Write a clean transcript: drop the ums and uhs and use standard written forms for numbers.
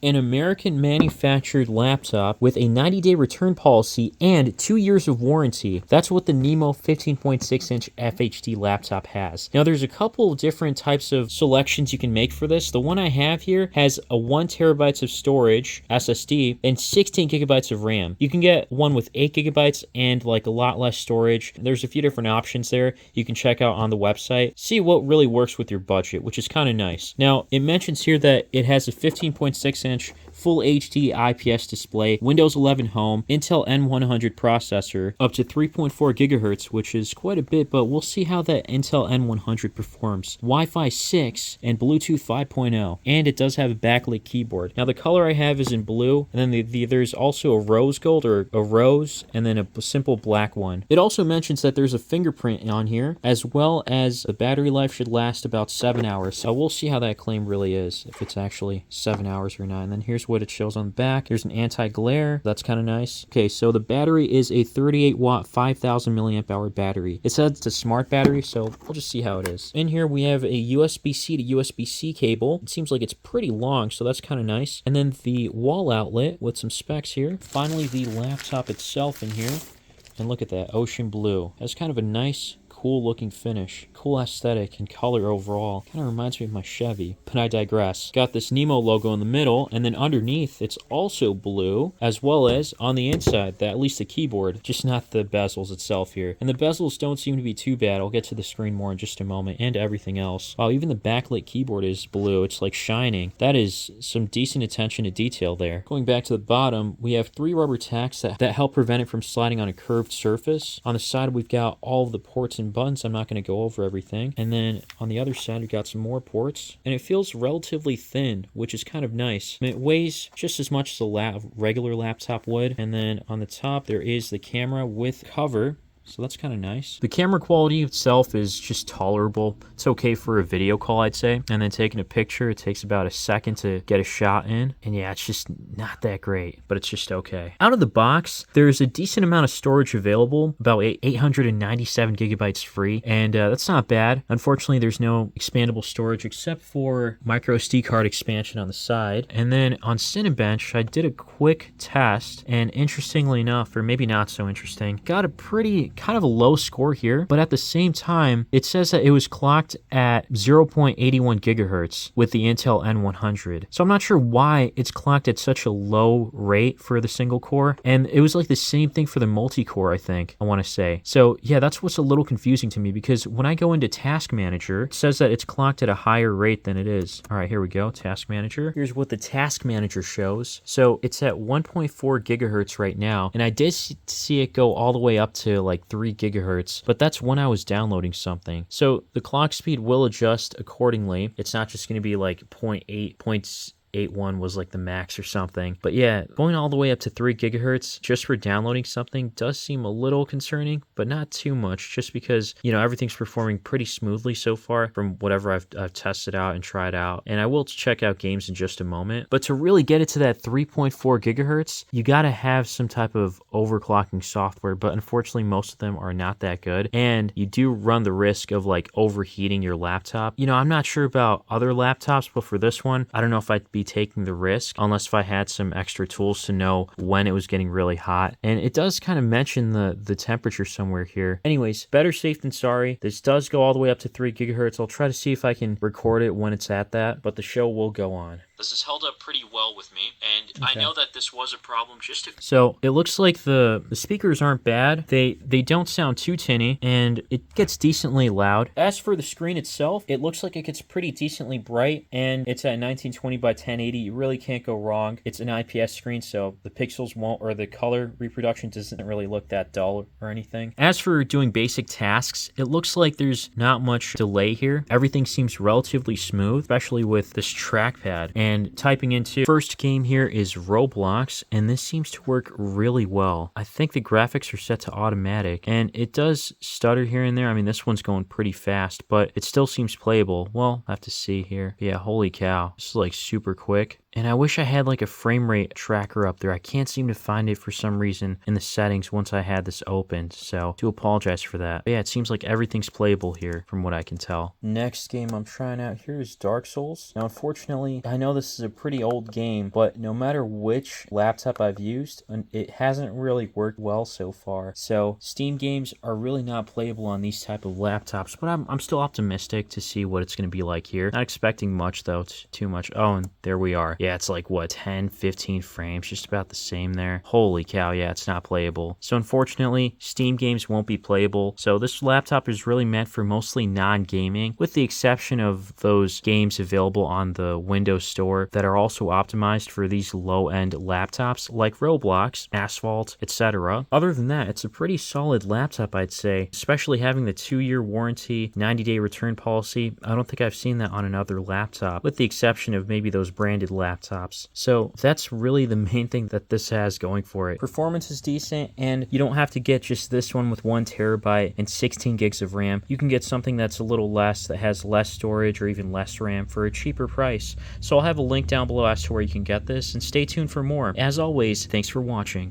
An American manufactured laptop with a 90-day return policy and 2 years of warranty. That's what the Nimo 15.6-inch FHD laptop has. Now, there's a couple of different types of selections you can make for this. The one I have here has a 1 terabytes of storage, SSD, and 16 gigabytes of RAM. You can get one with 8 gigabytes and like a lot less storage. There's a few different options there you can check out on the website. See what really works with your budget, which is kind of nice. Now, it mentions here that it has a 15.6-inch Full HD IPS display, Windows 11 Home, Intel N100 processor, up to 3.4 gigahertz, which is quite a bit, but we'll see how that Intel N100 performs. Wi-Fi 6 and Bluetooth 5.0, and it does have a backlit keyboard. Now, the color I have is in blue, and then there's also a rose gold, or a rose, and then a simple black one. It also mentions that there's a fingerprint on here, as well as the battery life should last about 7 hours. So we'll see how that claim really is, if it's actually 7 hours or not. And then here's what it shows on the back. There's an anti-glare. That's kind of nice. Okay, so the battery is a 38 watt, 5,000 milliamp hour battery. It says it's a smart battery, so we'll just see how it is. In here, we have a USB-C to USB-C cable. It seems like it's pretty long, so that's kind of nice. And then the wall outlet with some specs here. Finally, the laptop itself in here. And look at that, ocean blue. That's kind of a nice, cool looking finish, cool aesthetic and color overall. Kind of reminds me of my Chevy, but I digress. Got this Nimo logo in the middle, and then underneath it's also blue, as well as on the inside, at least the keyboard, just not the bezels itself here. And the bezels don't seem to be too bad. I'll get to the screen more in just a moment, and everything else. Wow, even the backlit keyboard is blue. It's like shining. That is some decent attention to detail there. Going back to the bottom, we have 3 rubber tacks that help prevent it from sliding on a curved surface. On the side, we've got all of the ports and buttons. I'm not going to go over everything. And then on the other side, we've got some more ports, and it feels relatively thin, which is kind of nice. And it weighs just as much as a regular laptop would. And then on the top, there is the camera with cover. So that's kind of nice. The camera quality itself is just tolerable. It's okay for a video call, I'd say. And then taking a picture, it takes about a second to get a shot in. And yeah, it's just not that great, but it's just okay. Out of the box, there's a decent amount of storage available, about 897 gigabytes free. And that's not bad. Unfortunately, there's no expandable storage except for micro SD card expansion on the side. And then on Cinebench, I did a quick test. And interestingly enough, or maybe not so interesting, got a pretty kind of a low score here, but at the same time, it says that it was clocked at 0.81 gigahertz with the Intel N100. So I'm not sure why it's clocked at such a low rate for the single core, and it was like the same thing for the multi-core, I think, I want to say. So yeah, that's what's a little confusing to me, because when I go into Task Manager, it says that it's clocked at a higher rate than it is. All right, here we go, Task Manager. Here's what the Task Manager shows. So it's at 1.4 gigahertz right now, and I did see it go all the way up to like 3 gigahertz, but that's when I was downloading something. So the clock speed will adjust accordingly. It's not just going to be like 0.8, 0.81 was like the max or something. But yeah, going all the way up to 3 gigahertz just for downloading something does seem a little concerning, but not too much, just because, you know, everything's performing pretty smoothly so far from whatever I've tested out and tried out. And I will check out games in just a moment. But to really get it to that 3.4 gigahertz, you got to have some type of overclocking software, but unfortunately most of them are not that good. And you do run the risk of like overheating your laptop. You know, I'm not sure about other laptops, but for this one, I don't know if I'd be taking the risk unless if I had some extra tools to know when it was getting really hot. And it does kind of mention the temperature somewhere here. Anyways, better safe than sorry. This does go all the way up to 3 gigahertz. I'll try to see if I can record it when it's at that, but the show will go on. This has held up pretty well with me, and okay. I know that this was a problem So it looks like the speakers aren't bad. They don't sound too tinny, and it gets decently loud. As for the screen itself, it looks like it gets pretty decently bright, and it's at 1920 by 1080. You really can't go wrong. It's an IPS screen, so the pixels won't, or the color reproduction doesn't really look that dull or anything. As for doing basic tasks, it looks like there's not much delay here. Everything seems relatively smooth, especially with this trackpad. And typing into first game here is Roblox, and this seems to work really well. I think the graphics are set to automatic, and it does stutter here and there. I mean, this one's going pretty fast, but it still seems playable. Well, I have to see here. Yeah, holy cow. This is like super quick. And I wish I had like a frame rate tracker up there. I can't seem to find it for some reason in the settings once I had this opened, so do apologize for that. But yeah, it seems like everything's playable here from what I can tell. Next game I'm trying out here is Dark Souls. Now, unfortunately, I know this is a pretty old game, but no matter which laptop I've used, it hasn't really worked well so far. So Steam games are really not playable on these type of laptops, but I'm still optimistic to see what it's going to be like here. Not expecting much though, it's too much. Oh, and there we are. Yeah, it's like, what, 10, 15 frames, just about the same there. Holy cow, yeah, it's not playable. So unfortunately, Steam games won't be playable. So this laptop is really meant for mostly non-gaming, with the exception of those games available on the Windows Store that are also optimized for these low-end laptops like Roblox, Asphalt, etc. Other than that, it's a pretty solid laptop, I'd say, especially having the 2-year warranty, 90-day return policy. I don't think I've seen that on another laptop, with the exception of maybe those branded laptops. So that's really the main thing that this has going for it. Performance is decent, and you don't have to get just this one with 1 terabyte and 16 gigs of RAM. You can get something that's a little less, that has less storage or even less RAM for a cheaper price. So I'll have a link down below as to where you can get this, and stay tuned for more. As always, thanks for watching.